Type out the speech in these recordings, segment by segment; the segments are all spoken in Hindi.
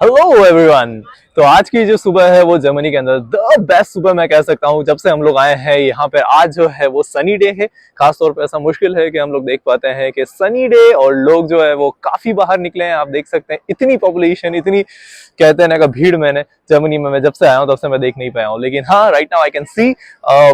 Hello everyone. तो आज की जो सुबह है वो जर्मनी के अंदर द बेस्ट सुबह मैं कह सकता हूँ जब से हम लोग आए हैं यहाँ पे। आज जो है वो सनी डे है। खास तौर पे ऐसा मुश्किल है कि हम लोग देख पाते हैं कि सनी डे और लोग जो है वो काफी बाहर निकले हैं। आप देख सकते हैं इतनी पॉपुलेशन, इतनी कहते हैं ना का भीड़ मैंने जर्मनी में मैं जब से आया हूँ तब से मैं देख नहीं पाया हूँ। लेकिन हाँ, right now I can see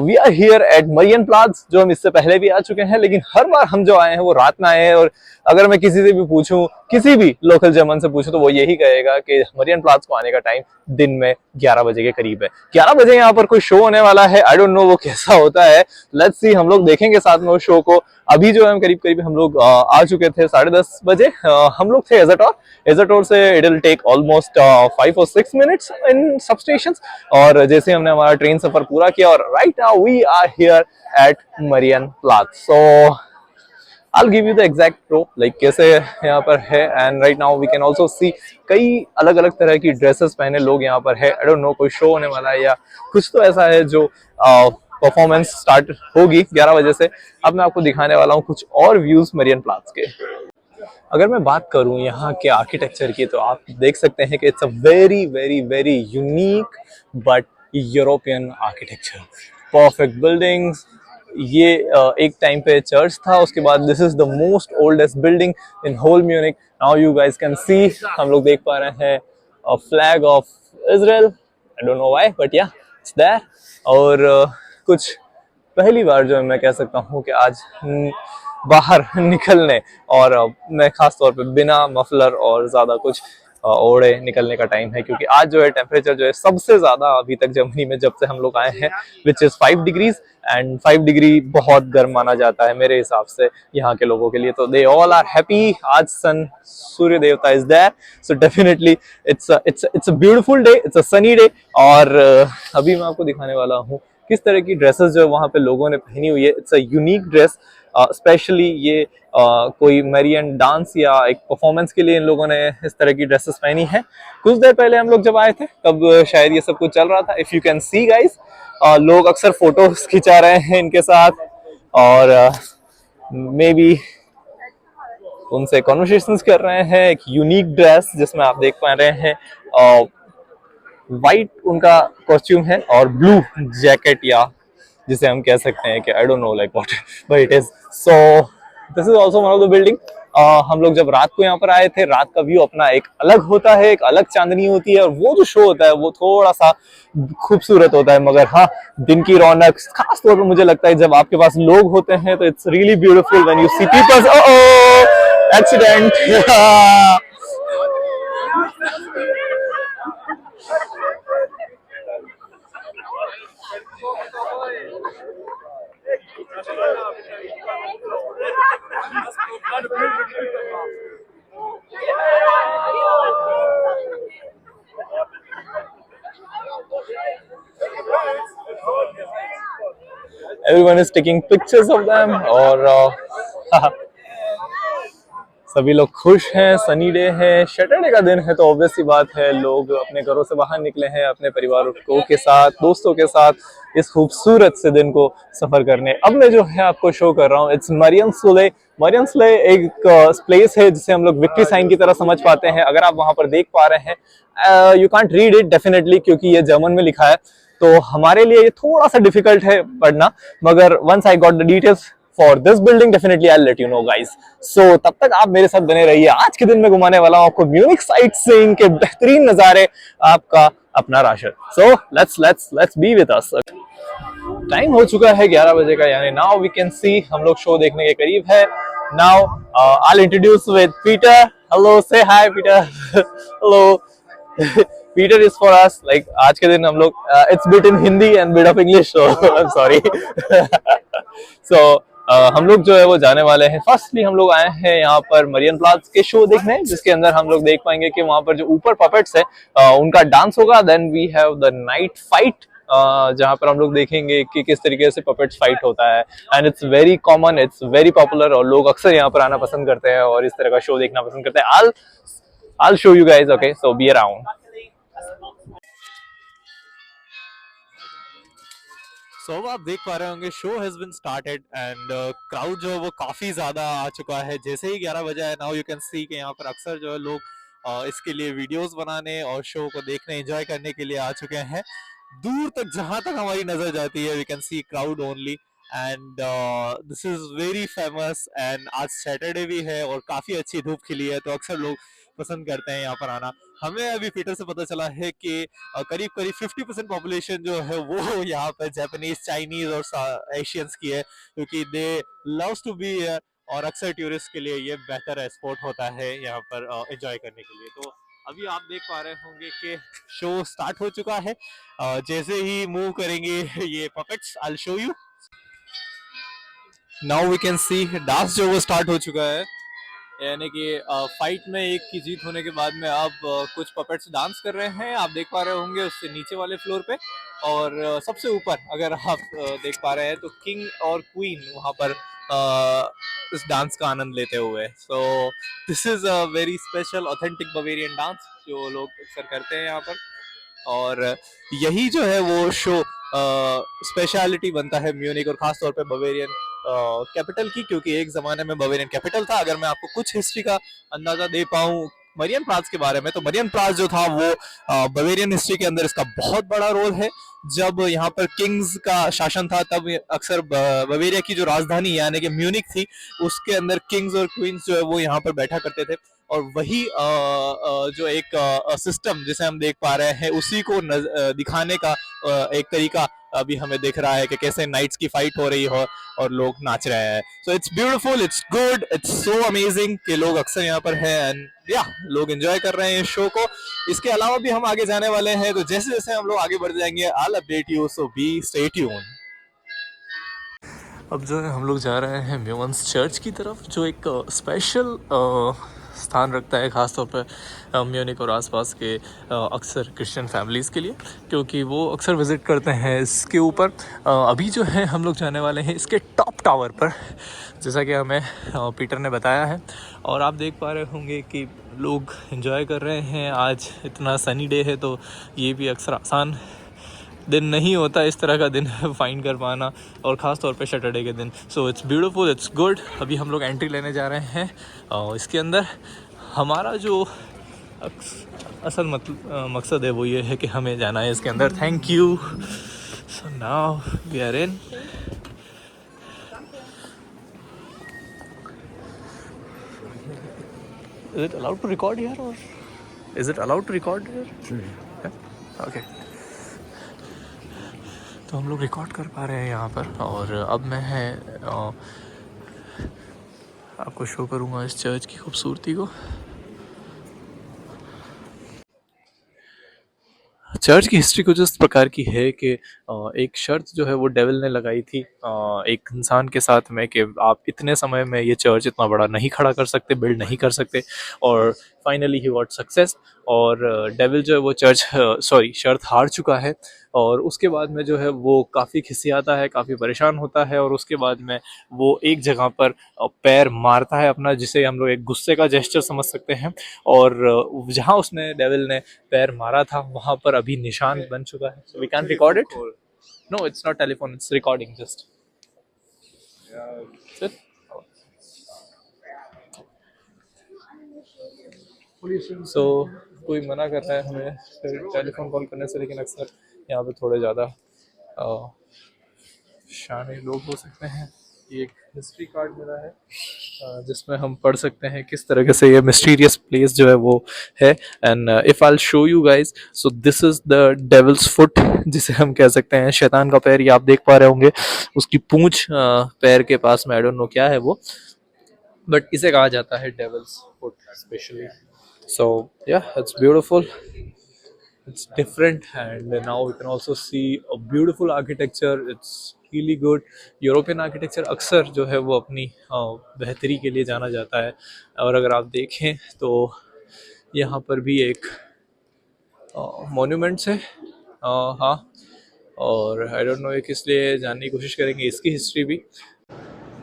we are here at Marienplatz, जो हम इससे पहले भी आ चुके हैं। लेकिन हर बार हम जो आए हैं वो रात में आए हैं। और अगर मैं किसी से भी पूछूं, किसी भी लोकल जर्मन से पूछूं, तो वो यही कहेगा कि मरियन प्लाज को आने का टाइम दिन में 11 बजे के करीब है। 11 बजे यहाँ पर कोई शो होने वाला है। आई डोंट नो वो कैसा होता है। लेट्स सी, हम लोग देखेंगे साथ में उस शो को। अभी जो है करीब करीब हम लोग आ चुके थे 10:30 बजे। हम लोग थे एजटोर से it will take almost 5 or 6 minutes in substation. और जैसे हमने हमारा ट्रेन सफर पूरा किया और right now we are here at Marienplatz. So I'll give you the exact pro like कैसे यहाँ पर है। And right now we can also see कई अलग अलग तरह की ड्रेसेस पहने लोग यहाँ पर है। आई डोंट नो कोई शो होने वाला है या कुछ तो ऐसा है जो परफॉर्मेंस स्टार्ट होगी 11 बजे से। अब मैं आपको दिखाने वाला हूँ कुछ और व्यूज मरियन प्लाज के। अगर मैं बात करूं यहाँ के आर्किटेक्चर की, तो आप देख सकते हैं कि it's a very very very unique but European architecture. Perfect buildings. ये एक टाइम पे चर्च था, उसके बाद this is the most oldest building in whole Munich. Now you guys can see, हम लोग देख पा रहे हैं flag of Israel. I don't know why but yeah it's there. और कुछ पहली बार जो है मैं कह सकता हूँ कि आज बाहर निकलने और मैं खास तौर पे बिना मफलर और ज्यादा कुछ ओढ़े निकलने का टाइम है। क्योंकि आज जो है टेम्परेचर जो है सबसे ज्यादा अभी तक जर्मनी में जब से हम लोग आए हैं which is 5 degrees. And 5 degree बहुत गर्म माना जाता है मेरे हिसाब से यहाँ के लोगों के लिए। तो दे ऑल आर हैप्पी। आज सन सूर्य देवता is there, so definitely it's a beautiful day, it's a sunny day. और अभी मैं आपको दिखाने वाला हूँ किस तरह की ड्रेसेस जो है वहां पे लोगों ने पहनी हुई है। It's a unique dress. Specially ये कोई मैरियन डांस या एक परफॉर्मेंस के लिए इन लोगों ने इस तरह की ड्रेसेस पहनी है। कुछ देर पहले हम लोग जब आए थे तब शायद ये सब कुछ चल रहा था। If you can see guys, लोग अक्सर फोटोज खिंचा रहे हैं इनके साथ और मे बी उनसे कॉन्वर्सेशंस कर रहे हैं। एक यूनिक ड्रेस जिसमें आप देख पा रहे हैं वाइट उनका कॉस्ट्यूम है और ब्लू जैकेट, या जिसे हम कह सकते हैं कि आई don't know like what but it is. So this is also one of the building. हम लोग जब रात को यहाँ पर आए थे, रात का व्यू अपना एक अलग होता है, एक अलग चांदनी होती है और वो जो शो होता है वो थोड़ा सा खूबसूरत होता है। मगर हाँ, दिन की रौनक खास तौर पर मुझे लगता है जब आपके पास लोग होते हैं तो it's really beautiful when you see people. Accident. Everyone is taking pictures of them और सभी लोग खुश हैं। सनी डे है, सैटरडे का दिन है, तो ऑब्वियस सी बात है लोग अपने घरों से बाहर निकले हैं अपने परिवार के साथ, दोस्तों के साथ इस खूबसूरत से दिन को सफर करने। अब मैं जो है आपको शो कर रहा हूँ, इट्स मरियम सुले। मरियम सुले एक प्लेस है जिसे हम लोग विक्ट्री साइन की तरह समझ पाते हैं। अगर आप वहां पर देख पा रहे हैं, you can't read it definitely क्योंकि ये जर्मन में लिखा है, तो हमारे लिए ये थोड़ा सा डिफिकल्ट है पढ़ना। मगर once I got the details for this building definitely I let you know guys. So तब तक आप मेरे साथ बने रहिए। आज के दिन में घुमाने वाला हूं आपको म्यूनिक साइट सीइंग के बेहतरीन नजारे, आपका अपना Rashid. So let's be with us. Time हो चुका है 11 बजे का, यानी नाउ वी कैन सी हम लोग शो देखने के करीब है। Now I introduce with Peter. Hello, say hi Peter. Hello. Peter is for us like आज के दिन हम लोग it's bit in Hindi and bit of English, so I'm sorry. So हम लोग जो है वो जाने वाले हैं। फर्स्टली हम लोग आए हैं यहाँ पर मरियन प्लाज के शो देखने, जिसके अंदर हम लोग देख पाएंगे कि वहां पर जो ऊपर पपेट्स है उनका डांस होगा। Then we have the night fight, जहां पर हम लोग देखेंगे कि किस तरीके से पपेट्स फाइट होता है। And it's very common, it's very popular और लोग अक्सर यहाँ पर आना पसंद करते हैं और इस तरह का शो देखना पसंद करते हैं। I'll show you guys, okay? So be around. So अब आप देख पा रहे होंगे show has been started and crowd जो है वो काफी ज्यादा आ चुका है। जैसे ही 11 बजे है, नाउ यू कैन सी कि यहाँ पर अक्सर जो है लोग इसके लिए वीडियोस बनाने और शो को देखने एंजॉय करने के लिए आ चुके हैं। दूर तक जहां तक हमारी नजर जाती है we can see crowd only and this is very famous. And आज सैटरडे भी है और काफी अच्छी धूप खिली है तो अक्सर लोग पसंद करते हैं यहाँ पर आना। हमें अभी ट्विटर से पता चला है कि करीब करीब 50% पॉपुलेशन जो है वो यहाँ पर जापानीज चाइनीज और एशियंस की है क्योंकि दे लव्स टू बी। और अक्सर टूरिस्ट के लिए ये बेहतर स्पॉट होता है यहाँ पर एंजॉय करने के लिए। तो अभी आप देख पा रहे होंगे कि शो स्टार्ट हो चुका है। जैसे ही मूव करेंगे ये puppets I will show you. Now we can see dance जो वो स्टार्ट हो चुका है यानी कि फाइट में एक की जीत होने के बाद में अब कुछ पपेट्स डांस कर रहे हैं। आप देख पा रहे होंगे उससे नीचे वाले फ्लोर पे और सबसे ऊपर अगर आप देख पा रहे हैं तो किंग और क्वीन वहां पर इस डांस का आनंद लेते हुए। सो this is a very special authentic Bavarian dance जो लोग अक्सर करते हैं यहाँ पर। और यही जो है वो शो स्पेशलिटी बनता है म्यूनिक और खास तौर पे बवेरियन कैपिटल की क्योंकि एक जमाने में बवेरियन कैपिटल था। अगर मैं आपको कुछ हिस्ट्री का अंदाजा दे पाऊं मरियन प्राज के बारे में तो मरियन प्राज जो था वो बवेरियन हिस्ट्री के अंदर इसका बहुत बड़ा रोल है। जब यहाँ पर किंग्स का शासन था तब अक्सर बवेरिया की जो राजधानी यानी कि म्यूनिक थी उसके अंदर किंग्स और क्वींस जो है वो यहाँ पर बैठा करते थे। और वही जो एक सिस्टम जिसे हम देख पा रहे हैं उसी को दिखाने का एक तरीका अभी हमें दिख रहा है कि कैसे नाइट्स की फाइट हो रही हो और लोग नाच रहे हैं। So it's beautiful, it's good, it's so amazing कि लोग अक्सर यहाँ पर हैं एंड या लोग एंजॉय कर रहे हैं इस शो को। इसके अलावा भी हम आगे जाने वाले हैं तो जैसे जैसे हम लोग आगे बढ़ जाएंगे I will update you, so be stay tuned. अब जो है हम लोग जा रहे हैं म्यूमन्स चर्च की तरफ जो एक स्पेशल स्थान रखता है ख़ासतौर पर म्यूनिक और आसपास के अक्सर क्रिश्चियन फैमिलीज़ के लिए क्योंकि वो अक्सर विज़िट करते हैं इसके ऊपर। अभी जो है हम लोग जाने वाले हैं इसके टॉप टावर पर जैसा कि हमें पीटर ने बताया है। और आप देख पा रहे होंगे कि लोग एंजॉय कर रहे हैं। आज इतना सनी डे है तो ये भी अक्सर आसान दिन नहीं होता इस तरह का दिन फाइंड कर पाना और ख़ास तौर पे सैटरडे के दिन। So it's beautiful, it's good. अभी हम लोग एंट्री लेने जा रहे हैं और इसके अंदर हमारा जो असल मकसद है वो ये है कि हमें जाना है इसके अंदर। Thank you. So now we are in. Is it allowed to record here or is it allowed to record here? Okay. तो हम लोग रिकॉर्ड कर पा रहे हैं यहाँ पर और अब मैं आपको शो करूँगा इस चर्च की खूबसूरती को। चर्च की हिस्ट्री कुछ इस प्रकार की है कि एक शर्त जो है वो डेविल ने लगाई थी एक इंसान के साथ में कि आप इतने समय में ये चर्च इतना बड़ा नहीं खड़ा कर सकते, बिल्ड नहीं कर सकते। और फाइनली ही गॉट सक्सेस और डेविल जो है वो शर्त हार चुका है। और उसके बाद में जो है वो काफ़ी खिसियाता है, काफ़ी परेशान होता है और उसके बाद में वो एक जगह पर पैर मारता है अपना, जिसे हम लोग एक गुस्से का जेस्चर समझ सकते हैं। और जहाँ उसने डेविल ने पैर मारा था वहाँ पर अभी निशान बन चुका है। So we can record it. No it's not telephone, it's recording just. So कोई मना कर रहा है हमें टेलीफोन कॉल करने से, लेकिन अक्सर यहाँ पे थोड़े ज़्यादा शाने लोग हो सकते हैं। ये एक हिस्ट्री कार्ड मिला है जिसमें हम पढ़ सकते हैं किस तरह से ये मिस्टीरियस प्लेस जो है वो है। And if I will show you guys, so this is the devil's foot जिसे हम कह सकते हैं शैतान का पैर। ये आप देख पा रहे होंगे उसकी पूंछ पैर के पास में, आई डोंट नो क्या है वो, बट इसे कहा जाता है devils foot specially. So yeah it's beautiful, it's different and now we can also see a beautiful architecture. It's really good. European architecture अक्सर जो है वो अपनी बेहतरी के लिए जाना जाता है। और अगर आप देखें तो यहाँ पर भी एक मॉन्यूमेंट्स है हाँ। और आई डोंट नो ये किस लिए जानने की कोशिश करेंगे इसकी हिस्ट्री भी।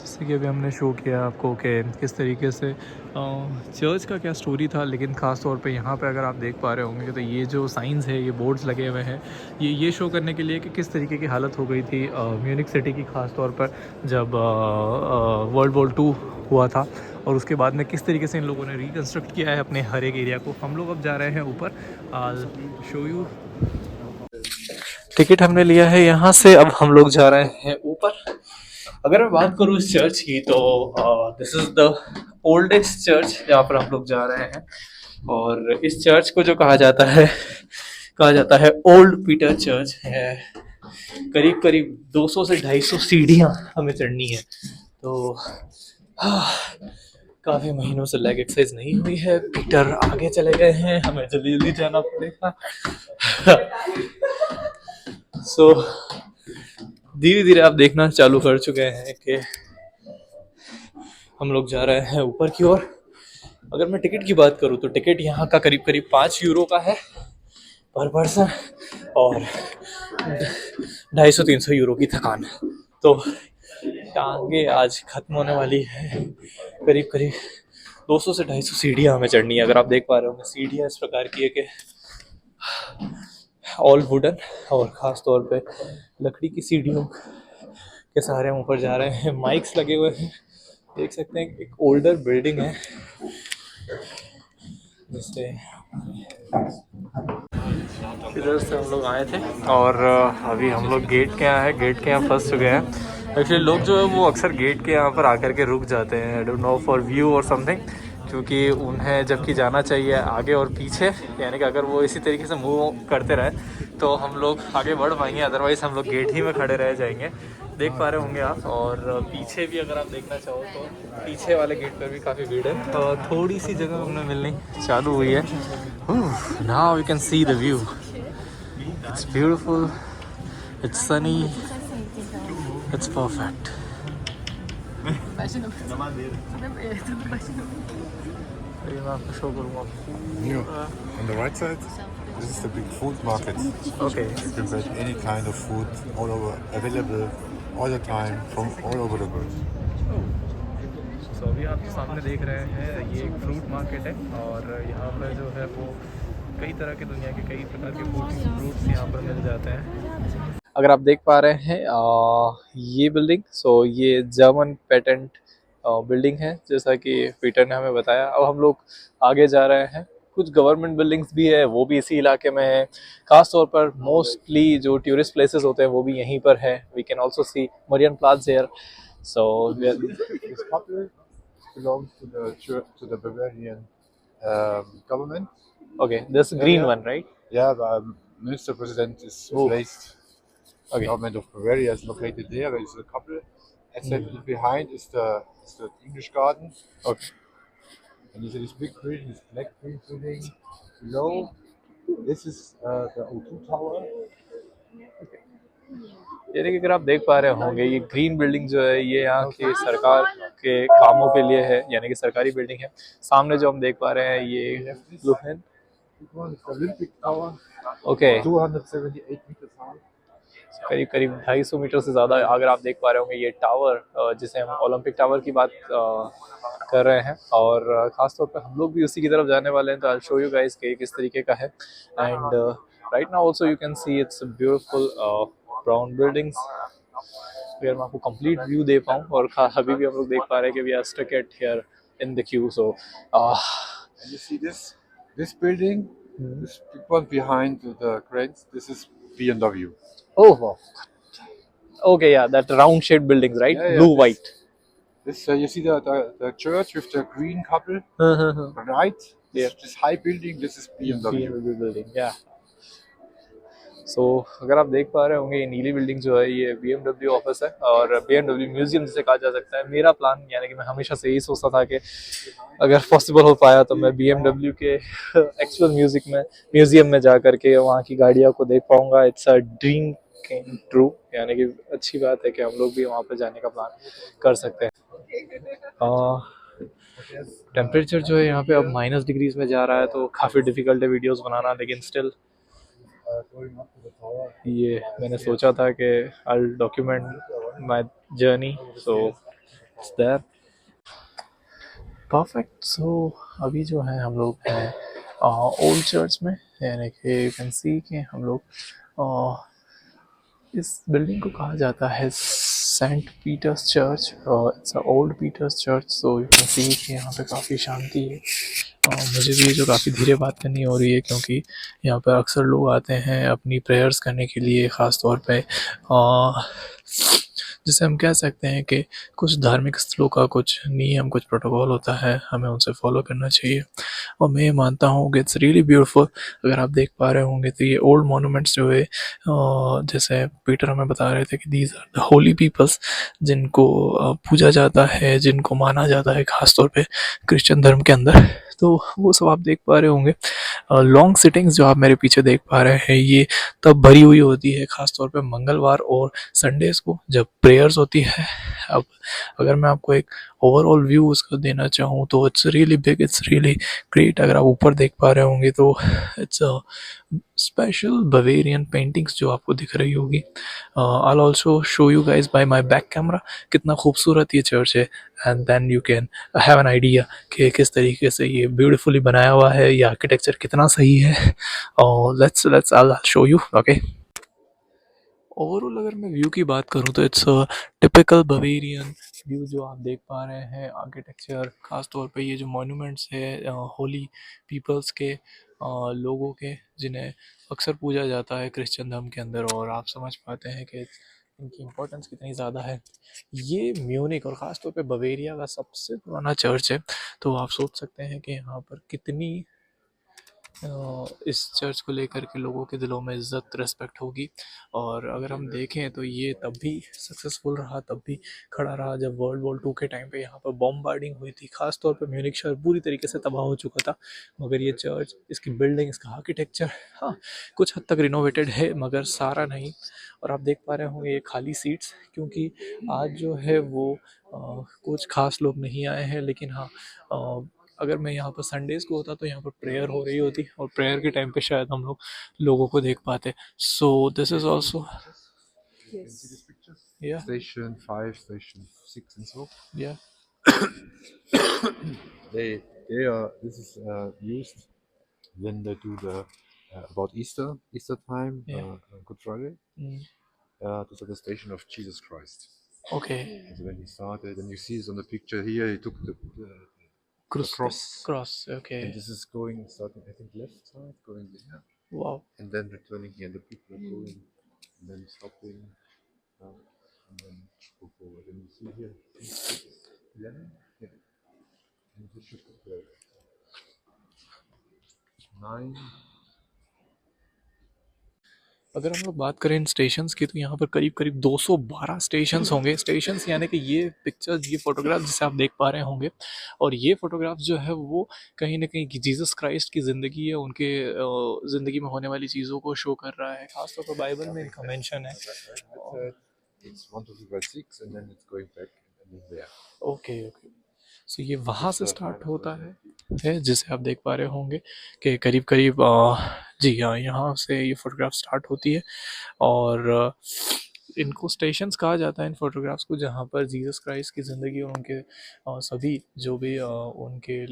जैसे कि अभी हमने शो किया आपको कि किस तरीके से चर्च का क्या स्टोरी था, लेकिन ख़ास तौर पे यहाँ पे अगर आप देख पा रहे होंगे तो ये जो साइंस है, ये बोर्ड्स लगे हुए हैं, ये शो करने के लिए कि किस तरीके की हालत हो गई थी म्यूनिक सिटी की, ख़ास तौर पर जब वर्ल्ड वॉर 2 हुआ था, और उसके बाद में किस तरीके से इन लोगों ने रिकन्स्ट्रक्ट किया है अपने हर एक एरिया को। हम लोग अब जा रहे हैं ऊपर, शो यू। टिकट हमने लिया है यहाँ से, अब हम लोग जा रहे हैं ऊपर। अगर मैं बात करूँ इस चर्च की तो this is the oldest church जहाँ पर हम लोग जा रहे हैं, और इस चर्च को जो कहा जाता है ओल्ड पीटर चर्च है। करीब करीब 200 से 250 सीढ़ियाँ हमें चढ़नी है, तो काफी महीनों से लेग एक्सरसाइज नहीं हुई है। पीटर आगे चले गए हैं, हमें जल्दी जल्दी जाना पड़ेगा। सो धीरे धीरे आप देखना चालू कर चुके हैं कि हम लोग जा रहे हैं ऊपर की ओर। अगर मैं टिकट की बात करूं तो टिकट यहाँ का करीब करीब 5 यूरो का है पर पर्सन, और 250-300 यूरो की थकान। तो टांगे आज खत्म होने वाली है। करीब करीब 200 से 250 सीढ़ियाँ हमें चढ़नी है। अगर आप देख पा रहे हो, सीढ़ियाँ इस प्रकार की है कि ऑल वुडन, और ख़ास तौर पे लकड़ी की सीढ़ियों के सहारे हम ऊपर जा रहे हैं। माइक्स लगे हुए हैं, देख सकते हैं। एक ओल्डर बिल्डिंग है जिससे इधर से हम लोग आए थे, और अभी हम लोग गेट के यहाँ है, गेट के यहाँ फंस चुके हैं। एक्चुअली लोग जो है वो अक्सर गेट के यहाँ पर आकर के रुक जाते हैं, आई डोंट नो फॉर व्यू और समथिंग, क्योंकि उन्हें जबकि जाना चाहिए आगे और पीछे, यानी कि अगर वो इसी तरीके से मूव करते रहे तो हम लोग आगे बढ़ पाएंगे, अदरवाइज़ हम लोग गेट ही में खड़े रह जाएंगे। देख पा रहे होंगे आप, और पीछे भी अगर आप देखना चाहो तो पीछे वाले गेट पर भी काफ़ी भीड़ है, तो थोड़ी सी जगह हमें मिलनी चालू हुई है। Now you can see the view, it's beautiful, it's Sunny, it's perfect. ये मैं आपको शो करूँगा। On the right side, this is the big food market. Okay, You can get any kind of food all over, available all the time from all over the world. सो अभी आप सामने देख रहे हैं, ये एक फ्रूट मार्केट है, और यहाँ पर जो है वो कई तरह के, दुनिया के कई प्रकार के फ्रूट्स यहाँ पर मिल जाते हैं। अगर आप देख पा रहे हैं ये बिल्डिंग, सो ये जर्मन पेटेंट बिल्डिंग है, जैसा कि पीटर ने हमें बताया। अब हम लोग आगे जा रहे हैं। कुछ गवर्नमेंट बिल्डिंग्स भी है, वो भी इसी इलाके में है। खास तौर पर मोस्टली जो टूरिस्ट प्लेसेस होते हैं वो भी यहीं पर है। We can also see Marian plaza here. So This couple belongs to the church, to the Bavarian government. okay, this green Yeah. one, right? Yeah, the Minister President is Oh. placed. The Okay. government of Bavaria is located there. There is a couple. Exactly behind is the English garden. Okay. And you see this big building, this black green building. Below, this is the O2 Tower. यानी कि अगर आप देख पा रहे होंगे, ये ग्रीन बिल्डिंग जो है ये यहाँ की सरकार के कामों के लिए है, यानी कि सरकारी बिल्डिंग है। सामने जो हम देख पा रहे हैं ये ब्लू है। Big one is the Olympic Tower. Okay, 278 meters high. करीब करीब 250 मीटर से ज़्यादा अगर आप देख पा रहे होंगे ये टावर, जिसे हम ओलंपिक टावर की बात कर रहे हैं, और ख़ास तौर पर हम लोग भी उसी की तरफ जाने वाले हैं। तो आई शो यू गाइस कि किस तरीके का है। And right now also you can see it's beautiful brown buildings. अगर मैं आपको कंप्लीट व्यू दे पाऊँ, और अभी भी हम लोग देख पा रहे हैं कि we are stuck at here in the queue. So And you see this building, this big one behind the cranes. This is BMW. oh wow, okay, yeah, that round shaped buildings, right? Yeah, yeah, Blue this- white. This you see the church with the green couple, right? Yeah. This high building. This is BMW. BMW building, yeah. सो अगर आप देख पा रहे होंगे, ये नीली बिल्डिंग जो है ये BMW ऑफिस है, और BMW म्यूजियम जिसे कहा जा सकता है। मेरा प्लान, यानी कि मैं हमेशा से यही सोचता था कि अगर पॉसिबल हो पाया तो मैं BMW के एक्चुअल म्यूजियम में जा करके वहाँ की गाड़ियों को देख पाऊंगा। It's a dream came true, यानी कि अच्छी बात है कि हम लोग भी वहाँ पर जाने का प्लान कर सकते हैं। टेम्परेचर जो है यहाँ पे अब -डिग्रीज में जा रहा है, तो काफ़ी डिफिकल्ट है वीडियोस बनाना, लेकिन स्टिल ये मैंने सोचा था कि I document my journey. So It's there. Perfect. So अभी जो है हम लोग हैं ओल्ड चर्च में, यानी कि यू कैन सी कि हम लोग इस बिल्डिंग को कहा जाता है Saint Peter's church. It's a old Peter's church. So you can see कि यहाँ पे काफ़ी शांति है. मुझे भी जो काफ़ी धीरे बात करनी हो रही है, क्योंकि यहाँ पर अक्सर लोग आते हैं अपनी प्रेयर्स करने के लिए, ख़ास तौर पे जिसे हम कह सकते हैं कि कुछ धार्मिक स्थलों का कुछ नियम, कुछ प्रोटोकॉल होता है, हमें उनसे फॉलो करना चाहिए. और मैं ये मानता हूँ कि इट्स रियली ब्यूटीफुल. अगर आप देख पा रहे होंगे तो ये ओल्ड मोनूमेंट्स जो है, जैसे पीटर हमें बता रहे थे कि these are the holy peoples, जिनको पूजा जाता है, जिनको माना जाता है खास तौर पे क्रिश्चियन धर्म के अंदर. तो वो सब आप देख पा रहे होंगे. लॉन्ग सिटिंग्स जो आप मेरे पीछे देख पा रहे हैं, ये तब भरी हुई होती है खास तौर पे मंगलवार और संडेज को, जब प्रेयर्स होती है. अब अगर मैं आपको एक ओवरऑल व्यू उसका देना चाहूँ तो it's really big, it's really great. अगर आप ऊपर देख पा रहे होंगे तो इट्स स्पेशल बवेरियन पेंटिंग्स जो आपको दिख रही होगी. I also show you guys by my back camera कितना खूबसूरत ये चर्च है, and then you can have an idea कि किस तरीके से ये ब्यूटीफुली बनाया हुआ है, ये आर्किटेक्चर कितना सही है. और let's I show you. Okay. Overall अगर मैं व्यू की बात करूँ तो इट्स टिपिकल बवेरियन व्यू जो आप देख पा रहे हैं. आर्किटेक्चर, खास तौर पे ये जो मॉन्यूमेंट्स है होली पीपल्स के, लोगों के, जिन्हें अक्सर पूजा जाता है क्रिश्चियन धर्म के अंदर, और आप समझ पाते हैं कि इनकी इम्पोर्टेंस कितनी ज़्यादा है. ये म्यूनिक और ख़ास तौर पे बवेरिया का सबसे पुराना चर्च है. तो आप सोच सकते हैं कि यहाँ पर कितनी इस चर्च को लेकर के लोगों के दिलों में इज़्ज़त, रिस्पेक्ट होगी. और अगर हम देखें तो ये तब भी सक्सेसफुल रहा, तब भी खड़ा रहा जब वर्ल्ड वॉर 2 के टाइम पे यहाँ पर बॉम्बार्डिंग हुई थी. खास तौर पे म्यूनिक शहर पूरी तरीके से तबाह हो चुका था. मगर ये चर्च, इसकी बिल्डिंग, इसका आर्किटेक्चर, हाँ, कुछ हद तक रिनोवेटेड है, मगर सारा नहीं. और आप देख पा रहे होंगे ये खाली सीट्स, क्योंकि आज जो है वो कुछ खास लोग नहीं आए हैं. लेकिन हाँ, अगर मैं यहाँ पर संडेज को होता तो यहाँ पर प्रेयर हो रही होती, और प्रेयर के टाइम पे शायद हम लोग लोगों को देख पाते. सो this is also. You can see this picture? Yeah. Station 5, Station 6 and so. Yeah. They are, this is used when they do the, about Easter time, Yeah. Good Friday. Mm. This is the station of Jesus Christ. Okay. So when he started, and you see it on the picture here, he took the cross. Cross. Okay. And this is going, starting, I think, left side, going there, Wow. and then returning here. And the people are going, and then stopping, and then go forward. And you see here, 11, yeah. And this should be 9. अगर हम लोग बात करें इन स्टेशंस की, तो यहाँ पर करीब करीब 212 स्टेशंस होंगे. स्टेशंस यानी कि ये पिक्चर्स, ये फोटोग्राफ जिसे आप देख पा रहे होंगे, और ये फोटोग्राफ जो है वो कहीं ना कहीं जीसस क्राइस्ट की ज़िंदगी है, उनके ज़िंदगी में होने वाली चीज़ों को शो कर रहा है. खासतौर पर बाइबल में इनका मेंशन है. It's 1, 2, 3, 4, 6, and then it's going back and then there. Okay. Okay. So ये वहाँ से स्टार्ट होता है जिसे आप देख पा रहे होंगे कि करीब करीब जी हाँ, यहाँ से ये फोटोग्राफ स्टार्ट होती है. और इनको स्टेशंस कहा जाता है, इन फोटोग्राफ्स को, जहाँ पर जीसस क्राइस्ट की ज़िंदगी और उनके सभी जो भी उनके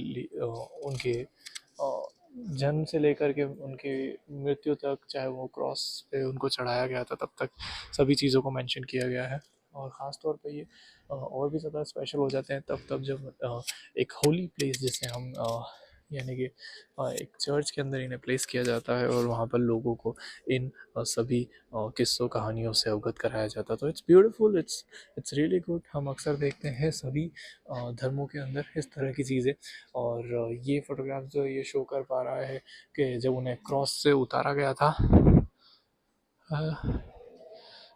जन्म से लेकर के उनके मृत्यु तक, चाहे वो क्रॉस पे उनको चढ़ाया गया था तब तक, सभी चीज़ों को मेंशन किया गया है. और ख़ास तौर पे ये और भी ज़्यादा स्पेशल हो जाते हैं तब जब एक होली प्लेस जिसे हम यानी कि एक चर्च के अंदर इन्हें प्लेस किया जाता है, और वहाँ पर लोगों को इन सभी किस्सों, कहानियों से अवगत कराया जाता है. तो it's beautiful, it's really good. हम अक्सर देखते हैं सभी धर्मों के अंदर इस तरह की चीज़ें. और ये फोटोग्राफ जो ये शो कर पा रहा है कि जब उन्हें क्रॉस से उतारा गया था,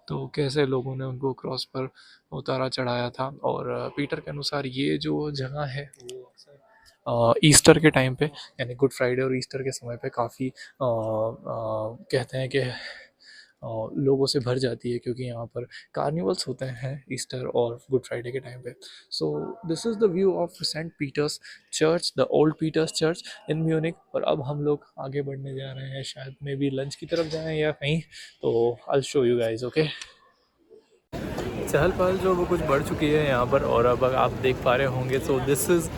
तो कैसे लोगों ने उनको क्रॉस पर उतारा चढ़ाया था. और पीटर के अनुसार ये जो जगह है वो अक्सर ईस्टर के टाइम पे, यानी गुड फ्राइडे और ईस्टर के समय पे काफ़ी कहते हैं कि लोगों से भर जाती है, क्योंकि यहाँ पर कार्निवल्स होते हैं ईस्टर और गुड फ्राइडे के टाइम पे. So this is the view of Saint Peter's church, the old Peter's church in Munich. और अब हम लोग आगे बढ़ने जा रहे हैं, शायद मे बी लंच की तरफ जाएं या कहीं. तो I will show you guys. Okay. चहल पहल जो वो कुछ बढ़ चुकी है यहाँ पर। और अब आप देख पा रहे होंगे, सो this is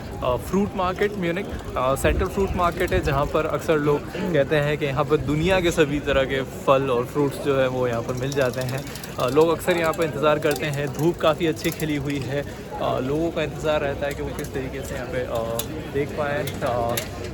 fruit market Munich, central fruit market है, जहाँ पर अक्सर लोग कहते हैं कि यहाँ पर दुनिया के सभी तरह के फल और फ्रूट्स जो है वो यहाँ पर मिल जाते हैं। लोग अक्सर यहाँ पर इंतज़ार करते हैं। धूप काफ़ी अच्छी खिली हुई है। लोगों का इंतज़ार रहता है कि वो किस तरीके से यहाँ पे देख पाएँ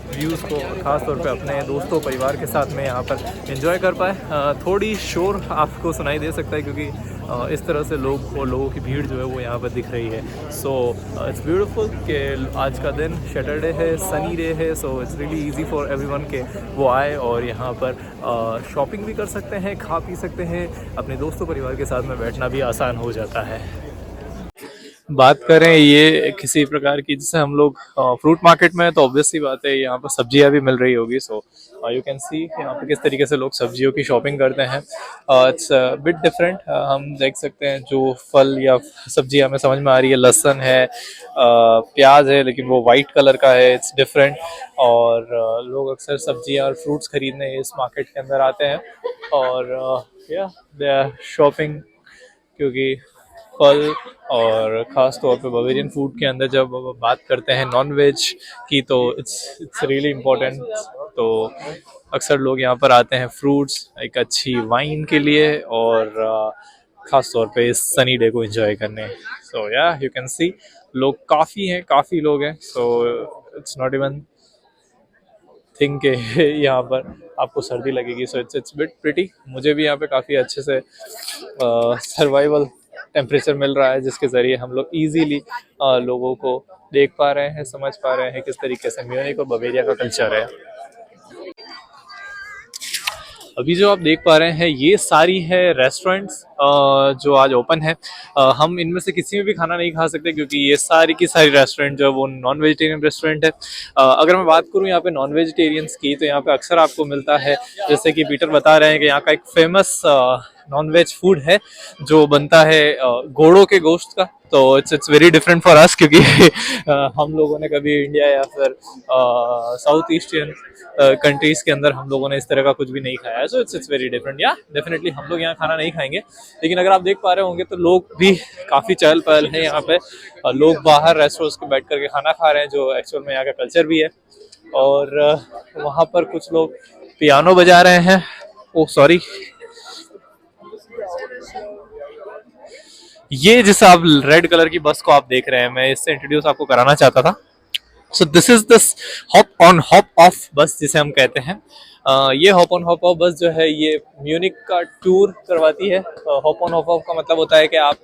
व्यूज़ को, ख़ास तौर पे अपने दोस्तों परिवार के साथ में यहाँ पर एंजॉय कर पाए। थोड़ी शोर आपको सुनाई दे सकता है क्योंकि इस तरह से लोग और लोगों की भीड़ जो है वो यहाँ पर दिख रही है। सो इट्स ब्यूटीफुल कि आज का दिन सैटरडे है, सनी डे है, so it's really easy for everyone के वो आए और यहाँ पर शॉपिंग भी कर सकते हैं, खा पी सकते हैं, अपने दोस्तों परिवार के साथ में बैठना भी आसान हो जाता है। बात करें ये किसी प्रकार की, जैसे हम लोग फ्रूट मार्केट में, तो ऑब्वियसली बात है यहाँ पर सब्जियां भी मिल रही होगी। सो यू कैन सी यहाँ पे किस तरीके से लोग सब्जियों की शॉपिंग करते हैं। It's bit different. हम देख सकते हैं जो फल या सब्जी हमें समझ में आ रही है, लहसुन है, प्याज है, लेकिन वो वाइट कलर का है। It's different. और लोग अक्सर सब्जियां और फ्रूट्स खरीदने इस मार्केट के अंदर आते हैं और या दे आर शॉपिंग, क्योंकि फल और ख़ास तौर पे बवेरियन फूड के अंदर जब बात करते हैं नॉन वेज की, तो इट्स रियली इम्पोर्टेंट। तो अक्सर लोग यहाँ पर आते हैं फ्रूट्स, एक अच्छी वाइन के लिए और ख़ास तौर पे इस सनी डे को एंजॉय करने। सो या यू कैन सी लोग काफ़ी हैं, काफ़ी लोग हैं। So it's not even think के यहाँ पर आपको सर्दी लगेगी। So it's bit pretty. मुझे भी यहाँ पे काफ़ी अच्छे से सर्वाइवल टेम्परेचर मिल रहा है, जिसके ज़रिए हम लोग इजीली लोगों को देख पा रहे हैं, समझ पा रहे हैं किस तरीके से म्यूनिक और बवेरिया का कल्चर है। अभी जो आप देख पा रहे हैं ये सारी है रेस्टोरेंट्स जो आज ओपन है। हम इनमें से किसी में भी खाना नहीं खा सकते क्योंकि ये सारी की सारी रेस्टोरेंट जो है वो नॉन वेजिटेरियन रेस्टोरेंट है। अगर मैं बात करूँ यहाँ पे नॉन वेजिटेरियंस की, तो यहाँ पे अक्सर आपको मिलता है, जैसे कि पीटर बता रहे हैं कि यहाँ का एक फेमस नॉन वेज फूड है जो बनता है घोड़ों के गोश्त का। तो it's very different for us, क्योंकि हम लोगों ने कभी इंडिया या फिर साउथ ईस्टर्न कंट्रीज के अंदर हम लोगों ने इस तरह का कुछ भी नहीं खाया है। So it's very different. या डेफिनेटली हम लोग यहाँ खाना नहीं खाएंगे, लेकिन अगर आप देख पा रहे होंगे तो लोग भी काफ़ी चहल पहल है यहाँ पे। लोग बाहर रेस्टोरेंट्स पे बैठ करके खाना खा रहे हैं, जो एक्चुअल में यहाँ का कल्चर भी है। और वहाँ पर कुछ लोग पियानो बजा रहे हैं। ओह सॉरी, ये जिस आप रेड कलर की बस को आप देख रहे हैं, मैं इससे इंट्रोड्यूस आपको कराना चाहता था। सो this is this hop on hop off बस जिसे हम कहते हैं। ये हॉप ऑन हॉप ऑफ बस जो है ये म्यूनिक का टूर करवाती है। हॉप ऑन हॉप ऑफ का मतलब होता है कि आप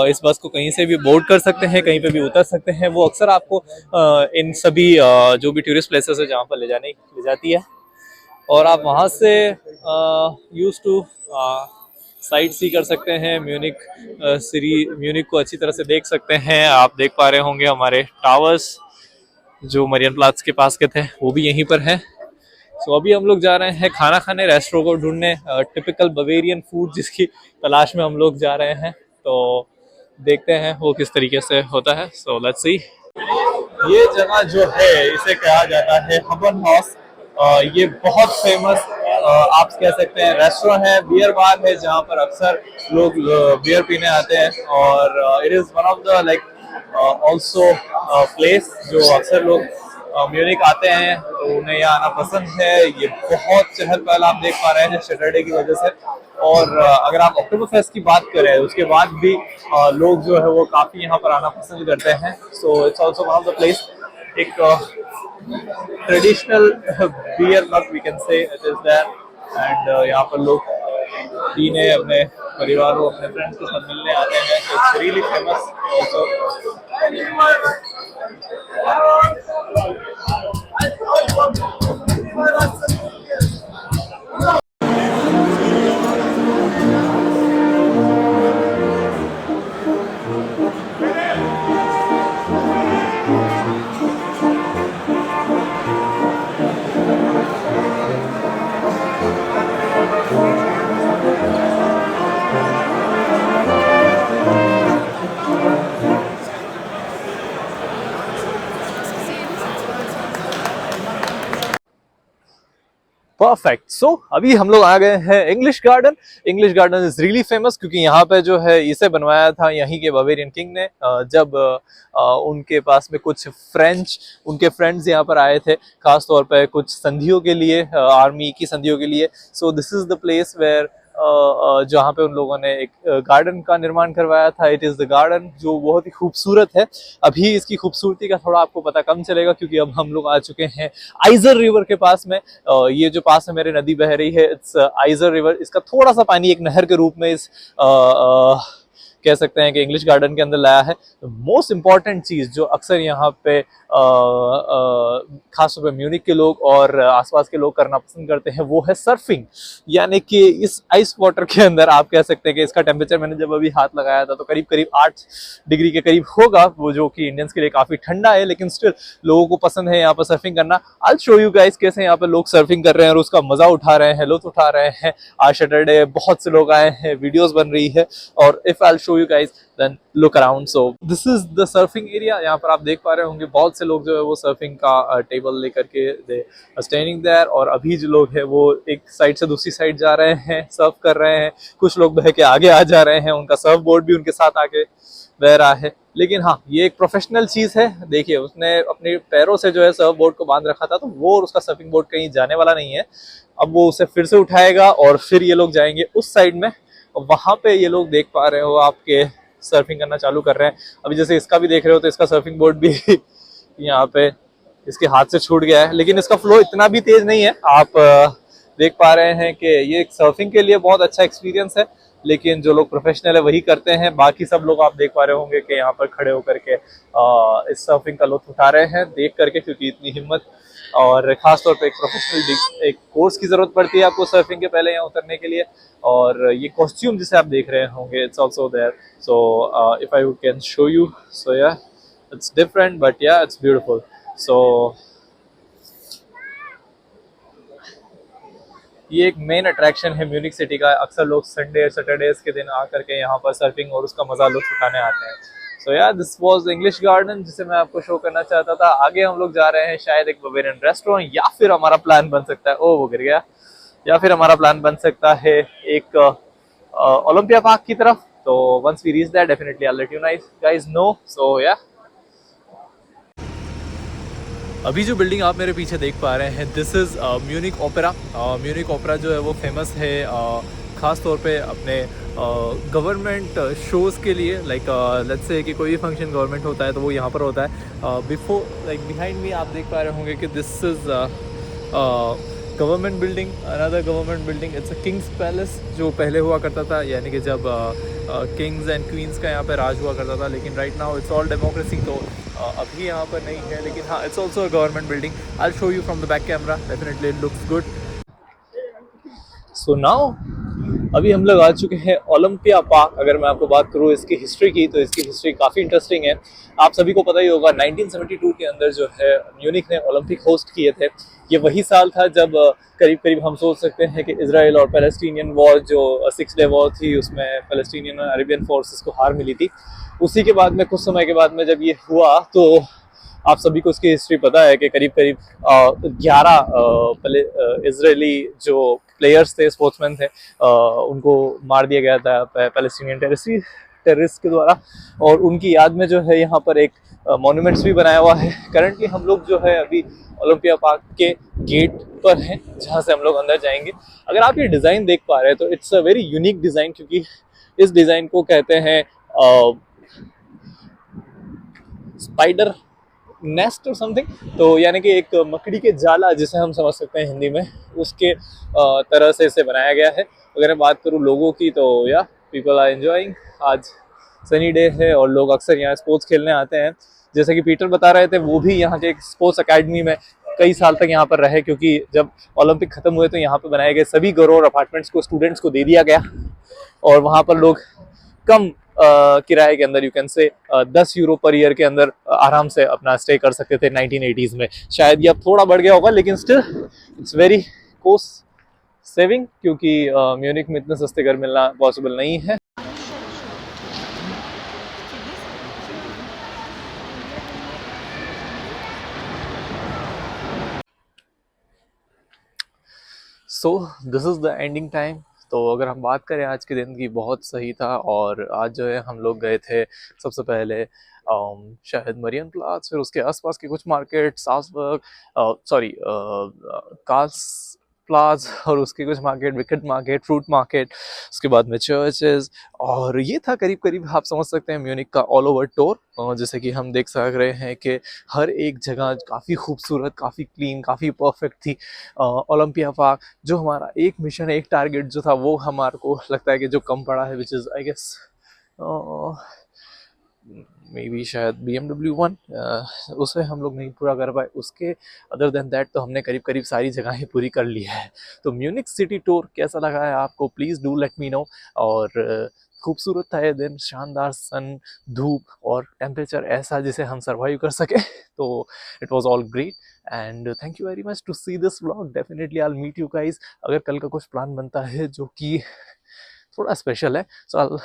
इस बस को कहीं से भी बोर्ड कर सकते हैं, कहीं पे भी उतर सकते हैं। वो अक्सर आपको इन सभी जो भी टूरिस्ट प्लेसेस है जहाँ पर ले जाती है, और आप वहाँ से यूज टू साइट सी कर सकते हैं। म्यूनिक को अच्छी तरह से देख सकते हैं। आप देख पा रहे होंगे हमारे टावर्स जो मरियन प्लाट्स के पास के थे वो भी यहीं पर है। सो अभी हम लोग जा रहे हैं खाना खाने, रेस्टोरेंट को ढूंढने, टिपिकल बवेरियन फूड जिसकी तलाश में हम लोग जा रहे हैं। तो देखते हैं वो किस तरीके से होता है। So let's see. ये जगह जो है इसे कहा जाता है हबन हाउस। ये बहुत फेमस आप कह सकते हैं रेस्टोरेंट है, बियर बार है, जहाँ पर अक्सर लोग बियर पीने आते हैं। और it is one of the like also place जो अक्सर लोग म्यूनिक आते हैं तो उन्हें यहाँ आना पसंद है। ये बहुत चहल पहल आप देख पा रहे हैं सैटरडे की वजह से। और अगर आप अक्टूबर फेस्ट की बात करें उसके बाद भी लोग जो है वो काफ़ी यहाँ पर आना पसंद करते हैं। So it's also one of the place. एक traditional beer mug we can say it is there. And यहाँ पर लोग पीने अपने परिवारों अपने फ्रेंड्स के साथ मिलने आते हैं। It's really famous also. Perfect. So अभी हम लोग आ गए हैं English garden. English garden is really famous क्योंकि यहाँ पे जो है इसे बनवाया था यहीं के बावेरियन किंग ने, जब उनके पास में कुछ फ्रेंच उनके फ्रेंड्स यहाँ पर आए थे, खास तौर पे कुछ संधियों के लिए, आर्मी की संधियों के लिए। So this is the place where जहाँ पे उन लोगों ने एक गार्डन का निर्माण करवाया था। इट इज द गार्डन जो बहुत ही खूबसूरत है। अभी इसकी खूबसूरती का थोड़ा आपको पता कम चलेगा क्योंकि अब हम लोग आ चुके हैं आइजर रिवर के पास में। ये जो पास में मेरे नदी बह रही है, इट्स आइजर रिवर। इसका थोड़ा सा पानी एक नहर के रूप में इस कह सकते हैं कि इंग्लिश गार्डन के अंदर लाया है। मोस्ट इंपॉर्टेंट चीज जो अक्सर यहाँ पे खासतौर पे म्यूनिक के लोग और आसपास के लोग करना पसंद करते हैं वो है सर्फिंग। यानी कि इस आइस वाटर के अंदर आप कह सकते हैं कि इसका टेम्परेचर मैंने जब अभी हाथ लगाया था तो करीब करीब 8 डिग्री के करीब होगा, वो जो कि इंडियंस के लिए काफी ठंडा है, लेकिन स्टिल लोगों को पसंद है यहाँ पर सर्फिंग करना। आई शो यू गाइस कैसे यहाँ पे लोग सर्फिंग कर रहे हैं और उसका मजा उठा रहे हैं, लुत्फ उठा रहे हैं। आज सैटरडे, बहुत से लोग आए हैं, वीडियोस बन रही है, और if I show you guys then look around. So this is the surfing area. यहाँ पर आप देख पा रहे होंगे बहुत से लोग जो है वो सर्फिंग का टेबल लेकर के दे स्टैंडिंग देयर, और अभी जो लोग हैं वो एक साइड से दूसरी साइड जा रहे हैं, सर्फ कर रहे हैं। कुछ लोग बह के आगे आ जा रहे हैं, उनका सर्फ बोर्ड भी उनके साथ आगे बह रहा है। लेकिन हाँ, ये एक प्रोफेशनल चीज है। देखिए, उसने अपने पैरों से जो है सर्फ बोर्ड को बांध रखा था, तो वो और उसका सर्फिंग बोर्ड कहीं जाने वाला नहीं है। अब वो उसे फिर से उठाएगा और फिर ये लोग जाएंगे उस साइड में, और वहां पे ये लोग देख पा रहे हो आपके सर्फिंग करना चालू कर रहे हैं। अभी जैसे इसका भी देख रहे हो तो इसका सर्फिंग बोर्ड भी यहाँ पे इसके हाथ से छूट गया है, लेकिन इसका फ्लो इतना भी तेज नहीं है। आप देख पा रहे हैं कि ये एक सर्फिंग के लिए बहुत अच्छा एक्सपीरियंस है, लेकिन जो लोग प्रोफेशनल है वही करते हैं। बाकी सब लोग आप देख पा रहे होंगे कि यहाँ पर खड़े होकर के इस सर्फिंग का लुत्फ उठा रहे हैं देख करके, क्योंकि इतनी हिम्मत और खासतौर पे एक प्रोफेशनल एक कोर्स की जरूरत पड़ती है आपको सर्फिंग के पहले यहाँ उतरने के लिए। और ये कॉस्ट्यूम जिसे आप देख रहे होंगे, it's also there. So if I can show you, so yeah it's different but yeah it's beautiful. So ये एक मेन अट्रैक्शन है म्यूनिक सिटी का। अक्सर लोग संडे सैटरडेज के दिन आकर के यहाँ पर सर्फिंग और उसका मजा लुत्फ उठाने आते हैं। सो या दिस वाज इंग्लिश गार्डन जिसे मैं आपको शो करना चाहता था। आगे हम लोग जा रहे हैं शायद एक बावेरियन रेस्टोरेंट, या फिर हमारा प्लान बन सकता है, ओ वो गिर गया, या फिर हमारा प्लान बन सकता है एक ओलंपिया पार्क की तरफ। तो once we reach that definitely I let you guys know. So yeah अभी जो बिल्डिंग आप मेरे पीछे देख पा रहे हैं, this is Munich opera. Munich opera जो है वो फेमस है ख़ास तौर पे अपने गवर्नमेंट शोज़ के लिए। लाइक लेट्स से कि कोई भी फंक्शन गवर्नमेंट होता है तो वो यहाँ पर होता है। बिफोर लाइक बिहाइंड मी आप देख पा रहे होंगे कि this is government building, another government building. It's a Kings palace जो पहले हुआ करता था, यानी कि जब किंग्स एंड क्वींस का यहाँ पे राज हुआ करता था। लेकिन right now it's all democracy, तो अभी यहाँ पर नहीं है। लेकिन हाँ, it's also a government building. I will show you from the back camera, definitely it looks good. So now अभी हम लोग आ चुके हैं ओलंपिया पार्क। अगर मैं आपको बात करूँ इसकी हिस्ट्री की, तो इसकी हिस्ट्री काफ़ी इंटरेस्टिंग है। आप सभी को पता ही होगा 1972 के अंदर जो है म्यूनिक ने ओलंपिक होस्ट किए थे। ये वही साल था जब करीब करीब हम सोच सकते हैं कि इजराइल और पैलेस्टीनियन वॉर जो 6 डे वॉर थी, उसमें पैलेस्टीनियन और अरेबियन फोर्सेस को हार मिली थी। उसी के बाद में, कुछ समय के बाद में जब ये हुआ, तो आप सभी को इसकी हिस्ट्री पता है कि करीब करीब 11 इजरायली जो प्लेयर्स थे, स्पोर्ट्समैन थे, उनको मार दिया गया था पैलेस्टीनियन टेररिस्ट के द्वारा। और उनकी याद में जो है यहाँ पर एक मॉन्यूमेंट्स भी बनाया हुआ है। करंटली हम लोग जो है अभी ओलंपिया पार्क के गेट पर हैं, जहाँ से हम लोग अंदर जाएंगे। अगर आप ये डिज़ाइन देख पा रहे हैं तो it's a very unique design, क्योंकि इस डिज़ाइन को कहते हैं स्पाइडर नेस्ट और समथिंग। तो यानी कि एक मकड़ी के जाला जिसे हम समझ सकते हैं हिंदी में, उसके तरह से इसे बनाया गया है। अगर मैं बात करूँ लोगों की, तो या पीपल आर एंजॉइंग। आज सनी डे है और लोग अक्सर यहाँ स्पोर्ट्स खेलने आते हैं। जैसे कि पीटर बता रहे थे, वो भी यहाँ के एक स्पोर्ट्स अकेडमी में कई साल तक यहाँ पर रहे, क्योंकि जब ओलंपिक खत्म हुए तो यहाँ पर बनाए गए सभी घरों और अपार्टमेंट्स को स्टूडेंट्स को दे दिया गया, और वहाँ पर लोग कम किराए के अंदर, you can say 10 euro per year के अंदर आराम से अपना स्टे कर सकते थे 1980s में। शायद ये अब थोड़ा बढ़ गया होगा, लेकिन still it's very cost saving, क्योंकि म्यूनिक में इतने सस्ते घर मिलना पॉसिबल नहीं है। सो this is the ending time. तो अगर हम बात करें आज के दिन की, बहुत सही था। और आज जो है हम लोग गए थे सबसे पहले शायद मरियन प्लाज, फिर उसके आसपास के कुछ मार्केट, साउथवर्क, सॉरी कार्ल्स प्लाज, और उसके कुछ market, wicket market, fruit market, उसके बाद में चर्चेज। और ये था करीब करीब आप समझ सकते हैं म्यूनिक का ऑल ओवर टूर। जैसे कि हम देख सक रहे हैं कि हर एक जगह काफ़ी खूबसूरत, काफ़ी क्लीन, काफ़ी परफेक्ट थी। ओलंपिया पार्क, जो हमारा एक मिशन, एक टारगेट जो था, वो हमारे को लगता है कि जो कम पड़ा है, which is I guess maybe शायद BMW 1, उसे हम लोग नहीं पूरा कर पाए। उसके अदर देन दैट तो हमने करीब करीब सारी जगहें पूरी कर ली है। तो म्यूनिक सिटी टूर कैसा लगा है आपको, please do let me know. और खूबसूरत था ये दिन, शानदार सन, धूप और टेम्परेचर ऐसा जिसे हम सर्वाइव कर सके। तो it was all great and thank you very much to see this vlog. Definitely I will meet you guys अगर कल का कुछ प्लान बनता है जो कि थोड़ा स्पेशल है, so I'll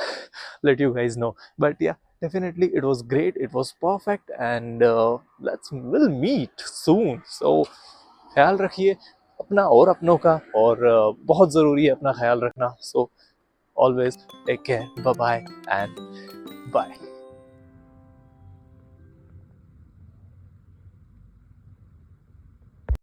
let you guys know. But yeah, definitely it was great, it was perfect, and we'll meet soon. So ख्याल रखिए अपना और अपनों का, और बहुत ज़रूरी है अपना ख्याल रखना। So always take care, bye bye and bye.